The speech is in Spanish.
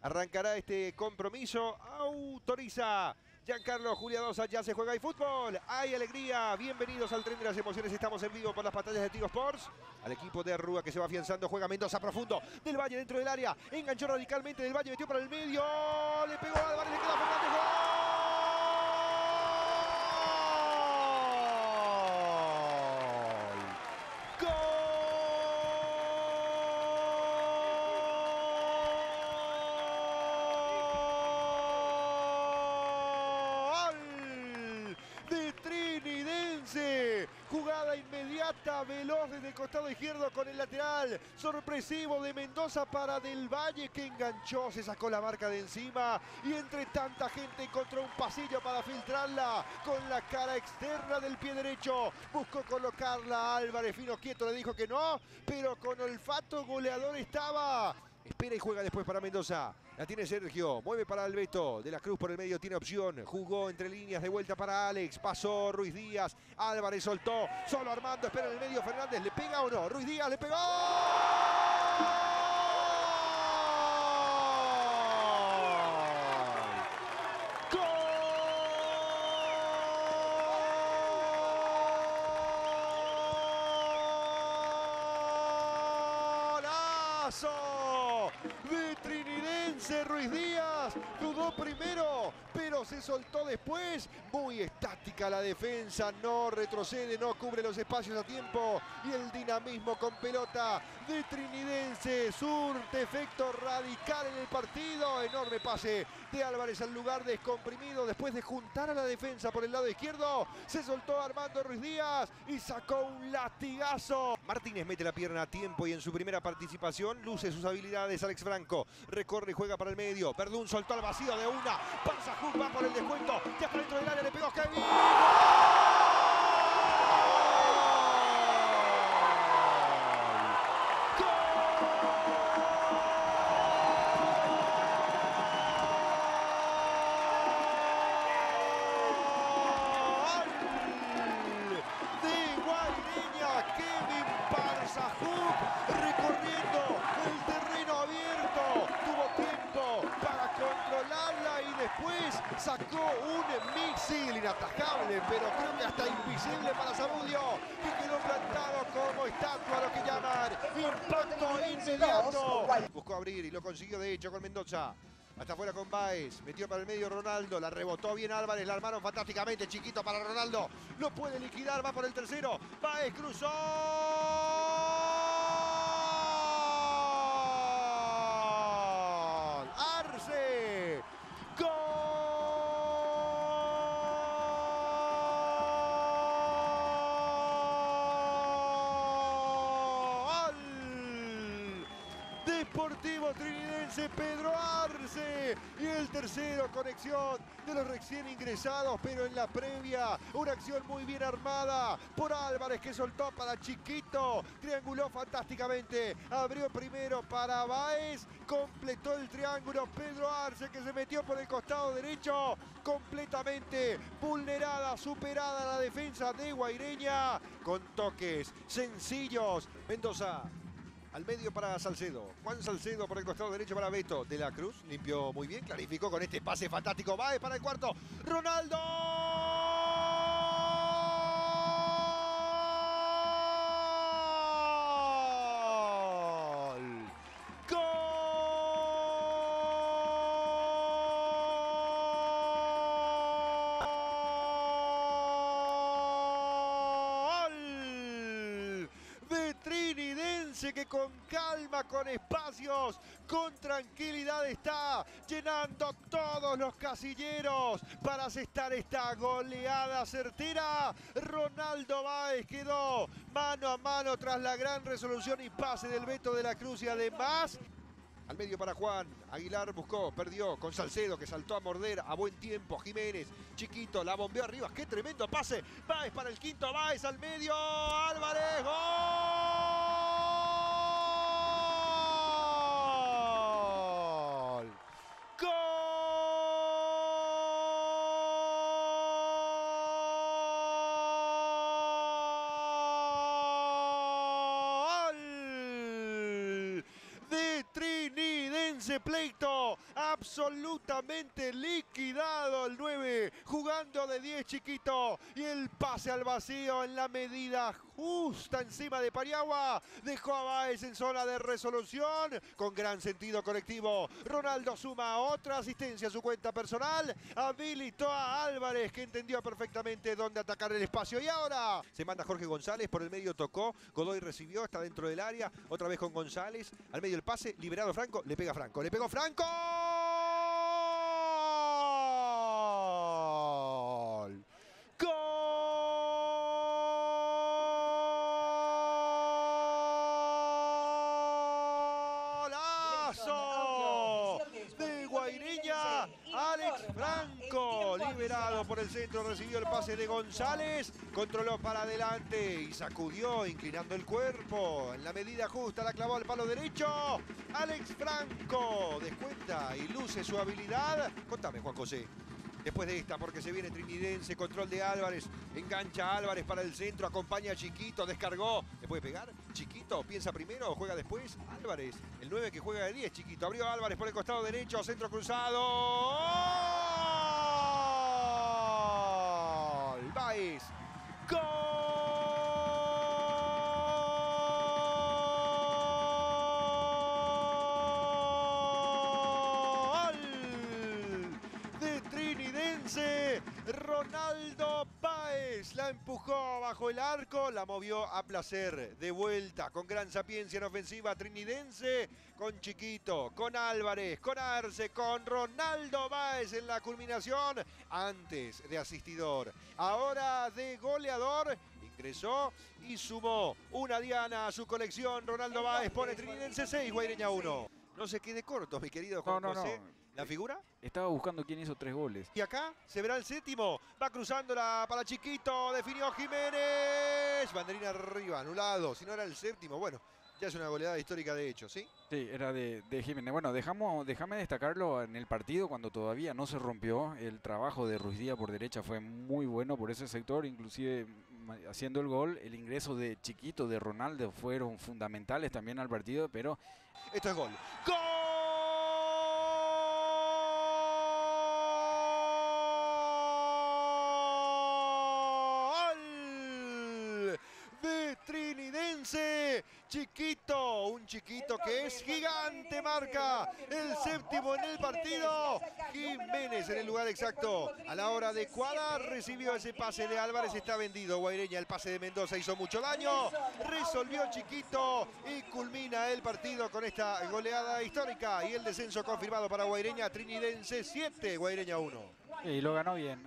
Arrancará este compromiso. Autoriza Giancarlo Juliadosa. Ya se juega, hay fútbol, hay alegría. Bienvenidos al tren de las emociones. Estamos en vivo por las pantallas de Tigo Sports. Al equipo de Rúa que se va afianzando. Juega Mendoza profundo. Del Valle dentro del área. Enganchó radicalmente Del Valle. Metió para el medio. Le pegó a Álvarez. Le queda Fernández. ¡Gol! ¡Gol! De Trinidense. Jugada inmediata, veloz desde el costado izquierdo con el lateral. Sorpresivo de Mendoza para Del Valle, que enganchó, se sacó la marca de encima y entre tanta gente encontró un pasillo para filtrarla con la cara externa del pie derecho. Buscó colocarla Álvarez, fino quieto, le dijo que no, pero con olfato goleador estaba. Espera y juega después para Mendoza. La tiene Sergio. Mueve para Alberto. De la Cruz por el medio tiene opción. Jugó entre líneas de vuelta para Alex. Pasó Ruiz Díaz. Álvarez soltó. Solo Armando. Espera en el medio Fernández. ¿Le pega o no? Ruiz Díaz le pegó. De Trinidense. Ruiz Díaz dudó primero, pero se soltó después. Muy estática la defensa, no retrocede, no cubre los espacios a tiempo. Y el dinamismo con pelota de Trinidense surte efecto radical en el partido. Enorme pase de Álvarez al lugar descomprimido. Después de juntar a la defensa por el lado izquierdo, se soltó Armando Ruiz Díaz y sacó un latigazo. Martínez mete la pierna a tiempo y en su primera participación luce sus habilidades. Alex Franco recorre y juega para el medio. Verdún soltó al vacío de una. Pasa Hook, va por el descuento. Ya está dentro del área, le pegó Kevin. Recorriendo el terreno abierto, tuvo tiempo para controlarla y después sacó un misil inatajable, pero creo que hasta invisible para Zamudio, que quedó plantado como estatua, lo que llaman impacto inmediato. Buscó abrir y lo consiguió de hecho con Mendoza. Hasta afuera con Báez, metió para el medio Ronaldo, la rebotó bien Álvarez, la armaron fantásticamente, Chiquito para Ronaldo, lo puede liquidar, va por el tercero, Báez cruzó. Arce, gol. Deportivo Trinidense, Pedro Arce. Y el tercero, conexión de los recién ingresados, pero en la previa, una acción muy bien armada por Álvarez, que soltó para Chiquito. Trianguló fantásticamente. Abrió primero para Báez. Completó el triángulo Pedro Arce, que se metió por el costado derecho. Completamente vulnerada, superada la defensa de Guaireña. Con toques sencillos. Mendoza. Al medio para Salcedo. Juan Salcedo por el costado derecho para Beto. De la Cruz limpió muy bien. Clarificó con este pase fantástico. Báez para el cuarto. ¡Ronaldo! Trinidense, que con calma, con espacios, con tranquilidad está llenando todos los casilleros para asestar esta goleada certera. Ronaldo Báez quedó mano a mano tras la gran resolución y pase del Beto de la Cruz, y además al medio para Juan. Aguilar buscó, perdió con Salcedo, que saltó a morder a buen tiempo. Jiménez, Chiquito, la bombeó arriba. ¡Qué tremendo pase! Báez para el quinto, Báez al medio. Álvarez, ¡gol! ¡Gol! De Trinidense, pleito absolutamente liquidado el 9, jugando de 10 Chiquito, y el pase al vacío en la medida justa encima de Paniagua dejó a Báez en zona de resolución con gran sentido colectivo. Ronaldo suma otra asistencia a su cuenta personal, habilitó a Álvarez, que entendió perfectamente dónde atacar el espacio, y ahora se manda Jorge González, por el medio tocó, Godoy recibió, está dentro del área, otra vez con González, al medio el pase, liberado Franco, le pega Franco, le pegó Franco. ¡Gol! ¡Golazo! De Guaireña, Alex Franco, liberado por el centro, recibió el pase de González, controló para adelante y sacudió inclinando el cuerpo. En la medida justa la clavó al palo derecho. Alex Franco descuenta y luce su habilidad. Contame, Juan José. Después de esta, porque se viene Trinidense, control de Álvarez, engancha Álvarez para el centro, acompaña a Chiquito, descargó, ¿le puede pegar? Chiquito, piensa primero o juega después. Álvarez, el 9 que juega de 10, Chiquito, abrió Álvarez por el costado derecho, centro cruzado. ¡Gol! Báez, ¡gol! Ronaldo Báez la empujó bajo el arco, la movió a placer, de vuelta, con gran sapiencia en ofensiva trinidense, con Chiquito, con Álvarez, con Arce, con Ronaldo Báez en la culminación, antes de asistidor, ahora de goleador, ingresó y sumó una diana a su colección. Ronaldo Báez pone Trinidense 6, Guaireña 1. No se quede corto, mi querido Juan José. ¿La figura? Estaba buscando quién hizo 3 goles. Y acá se verá el séptimo. Va cruzándola para Chiquito. Definió Jiménez. Banderina arriba, anulado. Si no era el séptimo, bueno, ya es una goleada histórica de hecho, ¿sí? Sí, era de Jiménez. Bueno, déjame destacarlo en el partido cuando todavía no se rompió. El trabajo de Ruiz Díaz por derecha fue muy bueno por ese sector, inclusive haciendo el gol. El ingreso de Chiquito, de Ronaldo fueron fundamentales también al partido, pero... Esto es gol. ¡Gol! Trinidense, Chiquito, un Chiquito que es gigante, marca el séptimo en el partido. Jiménez en el lugar exacto, a la hora adecuada, recibió ese pase de Álvarez, está vendido Guaireña, el pase de Mendoza hizo mucho daño, resolvió Chiquito y culmina el partido con esta goleada histórica y el descenso confirmado para Guaireña. Trinidense 7, Guaireña 1. Y lo ganó bien.